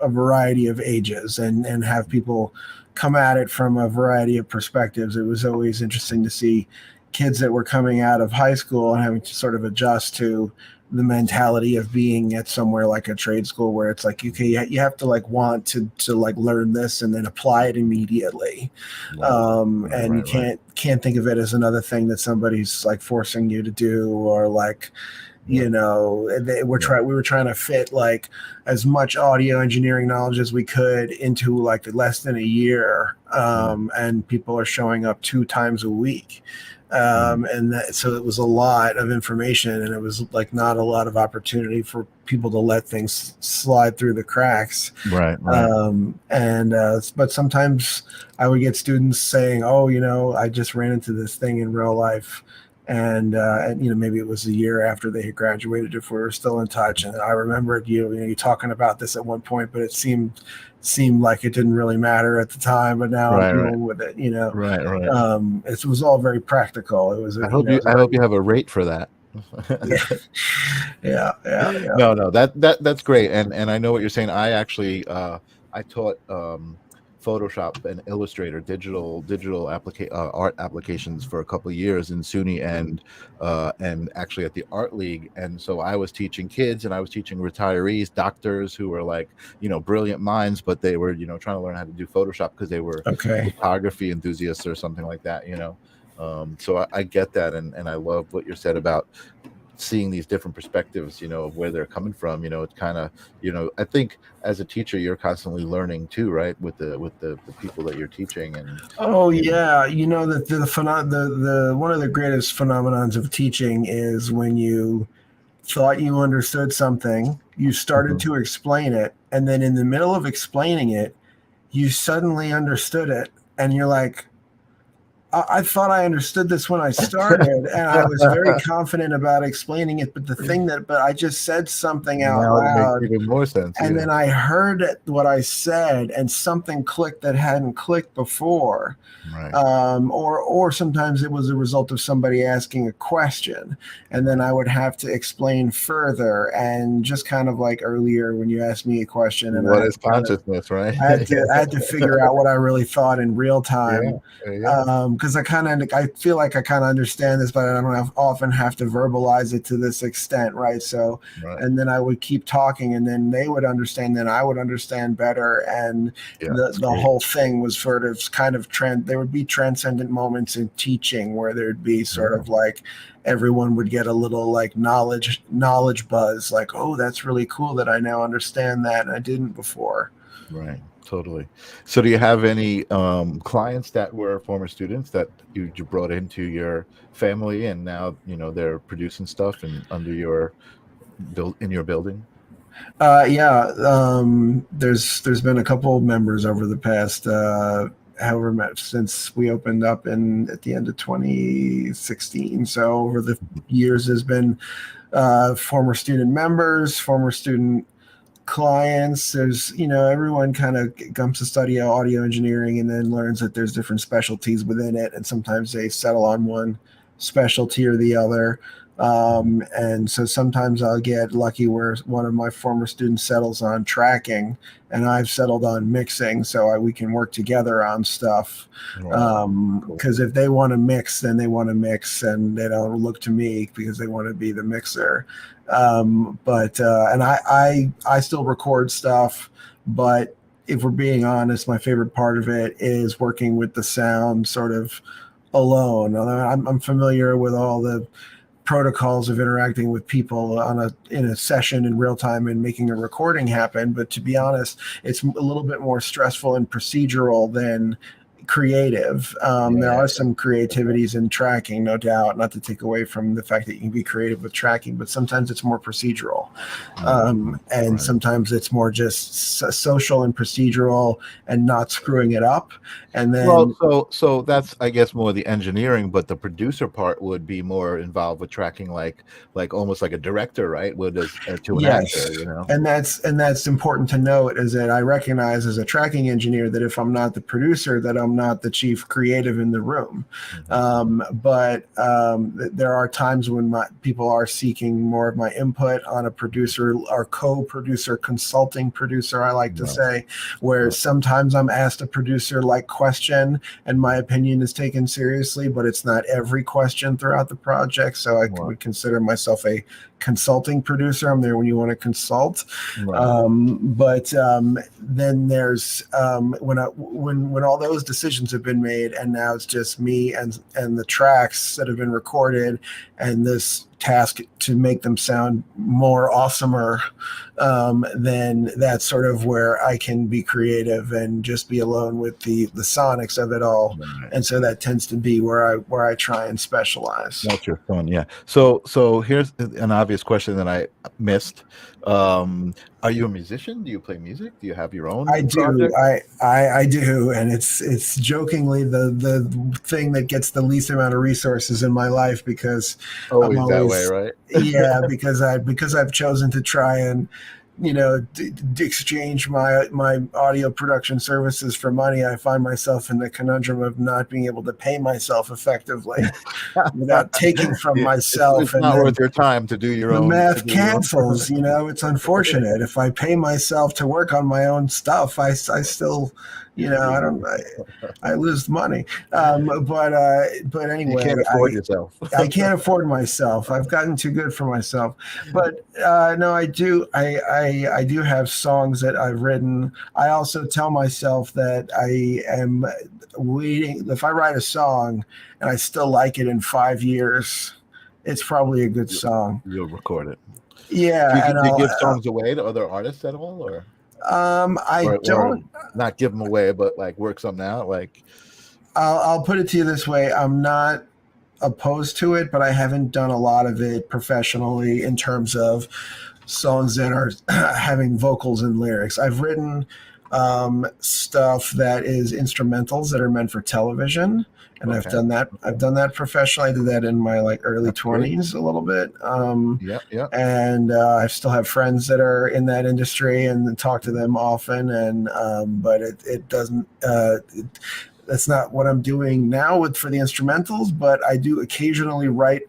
variety of ages and have people come at it from a variety of perspectives. It was always interesting to see kids that were coming out of high school and having to sort of adjust to the mentality of being at somewhere like a trade school where it's like, okay, you have to like want to like learn this and then apply it immediately. You can't think of it as another thing that somebody's like forcing you to do, or like, we were trying to fit like as much audio engineering knowledge as we could into like less than a year. And people are showing up 2 times a week. So it was a lot of information, and it was like not a lot of opportunity for people to let things slide through the cracks. Right. But sometimes I would get students saying, "Oh, I just ran into this thing in real life." And maybe it was a year after they had graduated, if we were still in touch. And I remembered you talking about this at one point, but it seemed like it didn't really matter at the time. But now I'm dealing with it. Right. It was all very practical. It was. I hope you have a rate for that. Yeah. No, that's great. And I know what you're saying. I actually I taught Photoshop and Illustrator, digital art applications for a couple of years in SUNY and actually at the Art League. And so I was teaching kids and I was teaching retirees, doctors who were like, brilliant minds, but they were, trying to learn how to do Photoshop because they were photography enthusiasts or something like that, So I get that. And I love what you said about seeing these different perspectives, of where they're coming from. It's kind of, I think as a teacher, you're constantly learning too, right? With the people that you're teaching. And yeah, that the one of the greatest phenomenons of teaching is when you thought you understood something, you started to explain it, and then in the middle of explaining it, you suddenly understood it, and you're like, I thought I understood this when I started, and I was very confident about explaining it. But I just said something out loud, it makes even more sense. And then I heard what I said, and something clicked that hadn't clicked before. Right. Or sometimes it was a result of somebody asking a question, and then I would have to explain further. And just kind of like earlier when you asked me a question, and what is consciousness, right? I had to figure out what I really thought in real time. Because I feel like I kind of understand this, but I don't often have to verbalize it to this extent, right? So, and then I would keep talking, and then they would understand, then I would understand better, and the whole thing was sort of there would be transcendent moments in teaching where there'd be sort of like everyone would get a little like knowledge buzz, like, oh, that's really cool that I now understand that and I didn't before. Right. Totally. So do you have any clients that were former students that you brought into your family and now, they're producing stuff under your in your building? There's been a couple of members over the past however much since we opened up at the end of 2016. So over the years, there's been former student members, former student clients. There's everyone kind of comes to study audio engineering and then learns that there's different specialties within it, and sometimes they settle on one specialty or the other. And so sometimes I'll get lucky where one of my former students settles on tracking and I've settled on mixing, so we can work together on stuff. Because if they want to mix, then they want to mix, and they don't look to me because they want to be the mixer. And I still record stuff, but if we're being honest, my favorite part of it is working with the sound sort of alone. I'm familiar with all the protocols of interacting with people in a session in real time and making a recording happen. But to be honest, it's a little bit more stressful and procedural than creative. There are some creativities in tracking, no doubt, not to take away from the fact that you can be creative with tracking, but sometimes it's more procedural. Sometimes it's more just social and procedural and not screwing it up. And then so that's, I guess, more the engineering, but the producer part would be more involved with tracking, like almost like a director, right? To an actor, And that's important to note, is that I recognize as a tracking engineer that if I'm not the producer, that I'm not the chief creative in the room. But there are times when people are seeking more of my input on a producer or co-producer, consulting producer, I like to say, where sometimes I'm asked a producer like question and my opinion is taken seriously, but it's not every question throughout the project. So I would consider myself a consulting producer. I'm there when you want to consult. Then there's when all those decisions have been made and now it's just me and the tracks that have been recorded and this task to make them sound more awesomer, then that's sort of where I can be creative and just be alone with the sonics of it all. And so that tends to be where I try and specialize. That's your fun, yeah. So here's an obvious question that I missed. Are you a musician? Do you play music? Do you have your own? I do. I do, and it's jokingly the thing that gets the least amount of resources in my life because always that way, right? Yeah, because I've chosen to try and exchange my audio production services for money. I find myself in the conundrum of not being able to pay myself effectively without taking from myself. It's not worth your time to do your own. The math cancels, it's unfortunate. If I pay myself to work on my own stuff, I still You know, I lose money. But You anyway, can't afford yourself. I can't afford myself. I've gotten too good for myself. But no, I do. I do have songs that I've written. I also tell myself that I am waiting. If I write a song and I still like it in 5 years, it's probably a good song. You'll record it. Yeah, and Do you give songs away to other artists at all, I or don't. not give them away, but like work something out? Like, I'll put it to you this way: I'm not opposed to it, but I haven't done a lot of it professionally in terms of songs that are having vocals and lyrics. I've written stuff that is instrumentals that are meant for television, and okay. I've done that. I've done that professionally. I did that in my like early 20s a little bit. Yeah. And I still have friends that are in that industry and talk to them often. And but it doesn't. That's not what I'm doing now for the instrumentals, but I do occasionally write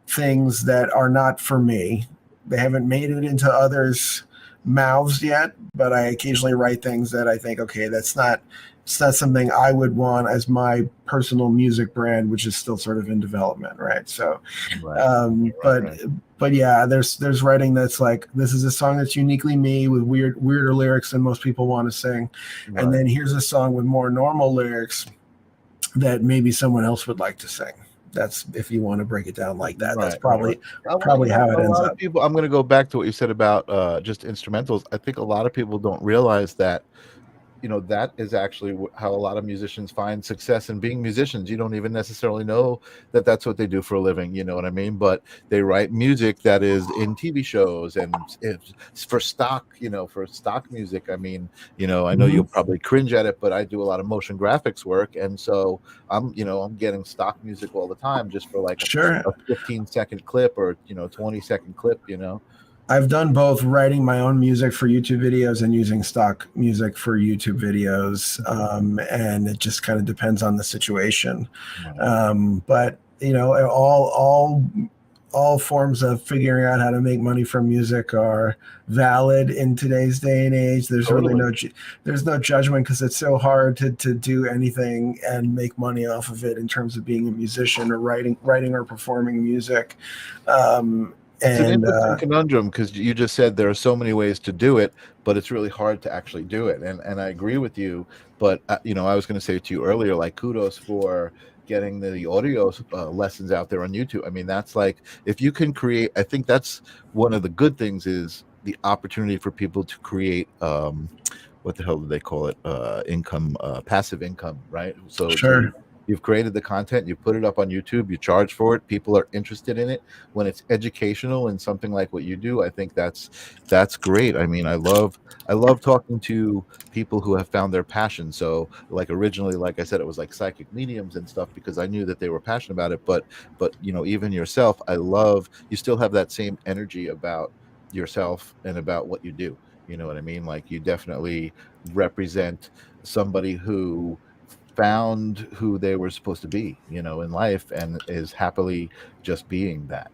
things that are not for me. They haven't made it into others' mouths yet, but I occasionally write things that I think, okay, it's not something I would want as my personal music brand, which is still sort of in development, right? So, but yeah, there's writing that's like, this is a song that's uniquely me with weirder lyrics than most people want to sing, and then here's a song with more normal lyrics that maybe someone else would like to sing. That's if you want to break it down like that. That's probably how it ends up. People, I'm going to go back to what you said about just instrumentals. I think a lot of people don't realize that, you know, that is actually how a lot of musicians find success in being musicians. You don't even necessarily know that that's what they do for a living, you know what I mean? But they write music that is in TV shows, and it's for stock, you know, for stock music. I mean, you know, I know you'll probably cringe at it, but I do a lot of motion graphics work, and so I'm getting stock music all the time just for like a 15-second clip or 20-second clip, you know. I've done both, writing my own music for YouTube videos and using stock music for YouTube videos, and it just kind of depends on the situation. But you know, all forms of figuring out how to make money from music are valid in today's day and age. There's really no judgment, because it's so hard to do anything and make money off of it in terms of being a musician or writing or performing music. It's an interesting conundrum, because you just said there are so many ways to do it, but it's really hard to actually do it. And I agree with you. But, I was going to say to you earlier, like, kudos for getting the audio lessons out there on YouTube. I mean, that's like, if you can create, I think that's one of the good things, is the opportunity for people to create, what the hell do they call it? Passive income, right? So you've created the content, you put it up on YouTube, you charge for it, people are interested in it. When it's educational and something like what you do, I think that's great. I mean, I love talking to people who have found their passion. So like originally, like I said, it was like psychic mediums and stuff, because I knew that they were passionate about it. But even yourself, I love, you still have that same energy about yourself and about what you do. You know what I mean? Like, you definitely represent somebody who found who they were supposed to be, in life, and is happily just being that.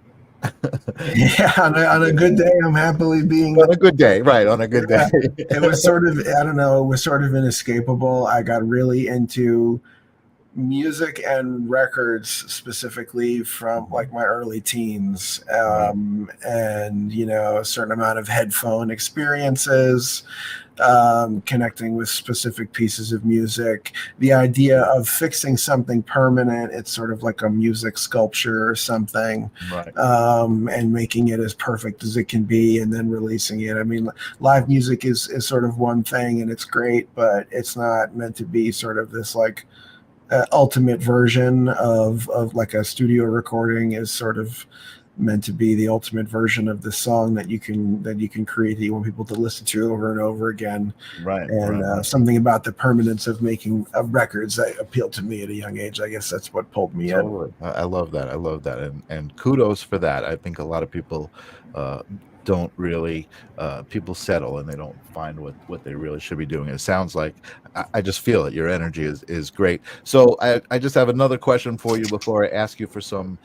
Yeah, on a good day, I'm happily being on a good day, right? On a good day. It was sort of, I don't know, it was sort of inescapable. I got really into music and records specifically from like my early teens, and a certain amount of headphone experiences, connecting with specific pieces of music, the idea of fixing something permanent. It's sort of like a music sculpture or something, and making it as perfect as it can be, and then releasing it. I mean, live music is sort of one thing, and it's great, but it's not meant to be sort of this like ultimate version of like a studio recording is sort of meant to be the ultimate version of the song that you can create, that you want people to listen to over and over again. Something about the permanence of making records that appealed to me at a young age. I guess that's what pulled me in. I love that. And kudos for that. I think a lot of people don't really people settle and they don't find what they really should be doing. It sounds like I just feel it. Your energy is great. So I just have another question for you before I ask you for some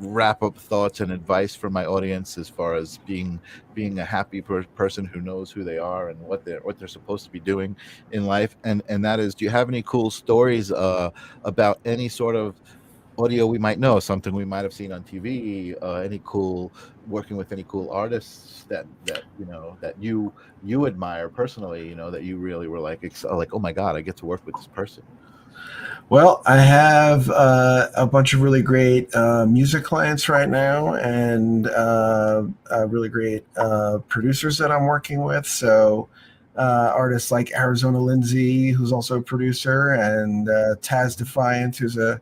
wrap up thoughts and advice for my audience as far as being a happy person who knows who they are and what they're supposed to be doing in life. And that is, do you have any cool stories about any sort of audio we might know, something we might have seen on TV, any cool working with any cool artists that you admire personally, that you really were like oh my god, I get to work with this person. Well, I have a bunch of really great music clients right now, and really great producers that I'm working with. So artists like Arizona Lindsay, who's also a producer, and Taz Defiant, who's a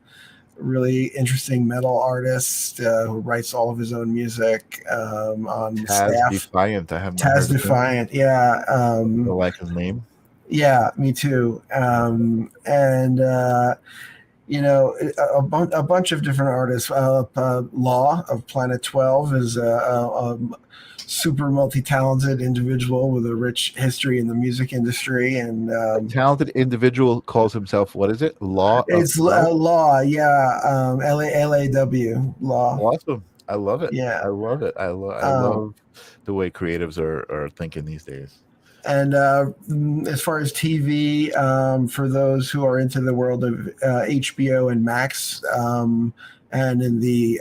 really interesting metal artist who writes all of his own music on Taz staff. Defiant, I haven't Taz heard Defiant, yeah. I like his name. Yeah, me too. And a bunch of different artists. Law of Planet 12 is a super multi-talented individual with a rich history in the music industry, and A talented individual calls himself, what is it? Law of it's Law, yeah. LAW, Law. Awesome. I love it. Yeah. I love it. I love the way creatives are thinking these days. And as far as TV, for those who are into the world of HBO and Max, and in the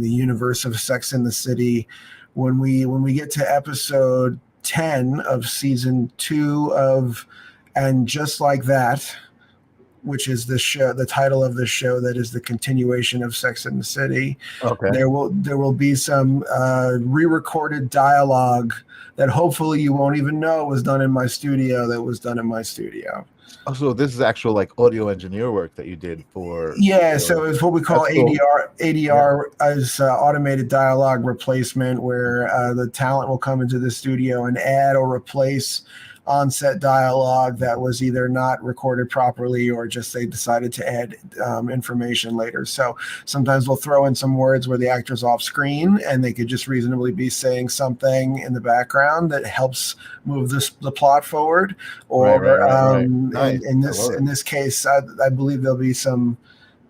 universe of Sex and the City, when we get to episode 10 of season 2 of And Just Like That, which is the title of the show that is the continuation of Sex and the City. Okay. There will be some re-recorded dialogue that hopefully you won't even know was done in my studio. Oh, so this is actual like audio engineer work that you did for. Yeah, so it's what we call Cool. ADR as automated dialogue replacement, where the talent will come into the studio and add or replace on-set dialogue that was either not recorded properly or just they decided to add information later. So sometimes we'll throw in some words where the actor's off screen and they could just reasonably be saying something in the background that helps move the plot forward. Or Right. Nice. in this case, I believe there'll be some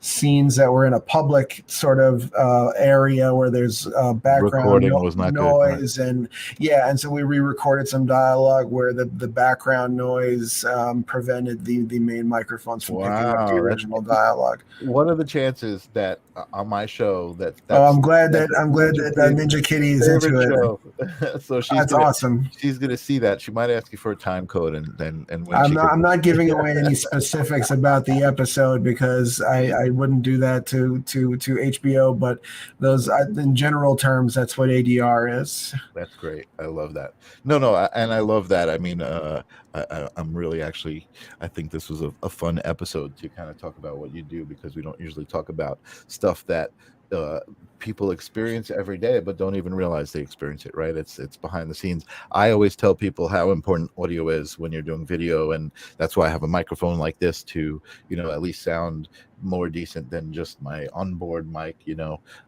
scenes that were in a public sort of area where there's background was not noise good, right? And so we re-recorded some dialogue where the background noise prevented the main microphones from picking up the original dialogue. What are the chances that on my show that's I'm glad that Ninja Kitty is into it. So that's awesome. She's gonna see that. She might ask you for a time code, and when I'm not giving away any specifics about the episode because I wouldn't do that to HBO, but those in general terms, that's what ADR is. That's great. I love that. No, and I love that. I mean, I'm really actually, I think this was a fun episode to kind of talk about what you do, because we don't usually talk about stuff that people experience every day but don't even realize they experience it, right? It's behind the scenes. I always tell people how important audio is when you're doing video, and that's why I have a microphone like this to at least sound more decent than just my onboard mic,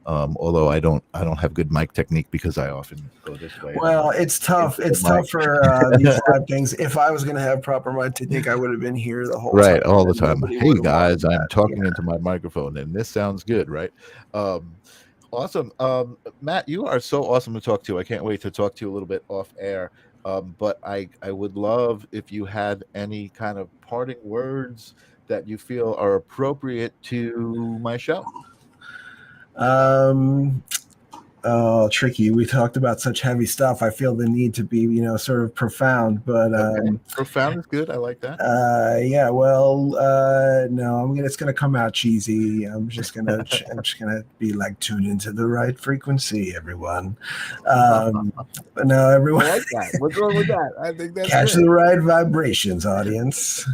although I don't have good mic technique because I often go this way. Well, it's tough for these live things. If I was going to have proper mic technique, I would have been here the whole time, all the time. Hey guys, I'm talking into my microphone and this sounds good, right? Awesome. Matt, you are so awesome to talk to. I can't wait to talk to you a little bit off air. But I would love if you had any kind of parting words that you feel are appropriate to my show. Tricky. We talked about such heavy stuff. I feel the need to be, sort of profound, but profound is good. I like that. No, it's gonna come out cheesy. I'm just gonna be like, tune into the right frequency, everyone. But no, everyone. I like that. What's wrong with that? I think that's catch the right vibrations, audience.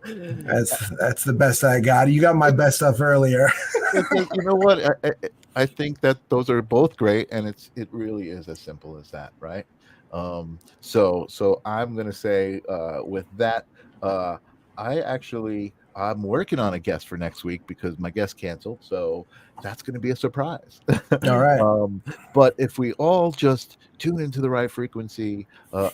That's the best I got. You got my best stuff earlier. You know what? I think that those are both great, and it really is as simple as that, right? So I'm gonna say with that, I actually I'm working on a guest for next week because my guest canceled. So that's going to be a surprise. All right. But if we all just tune into the right frequency,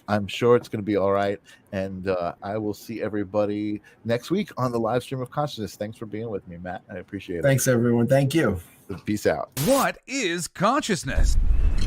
I'm sure it's going to be all right. And I will see everybody next week on the live stream of consciousness. Thanks for being with me, Matt. I appreciate it. Thanks, everyone. Thank you. Peace out. What is consciousness?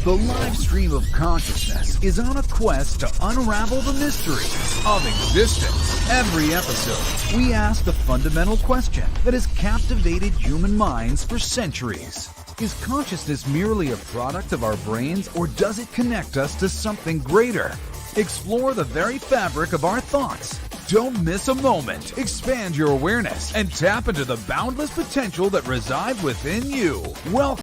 The live stream of consciousness is on a quest to unravel the mysteries of existence. Every episode, we ask the fundamental question that has captivated human minds for centuries. Is consciousness merely a product of our brains, or does it connect us to something greater? Explore the very fabric of our thoughts. Don't miss a moment. Expand your awareness and tap into the boundless potential that resides within you. Welcome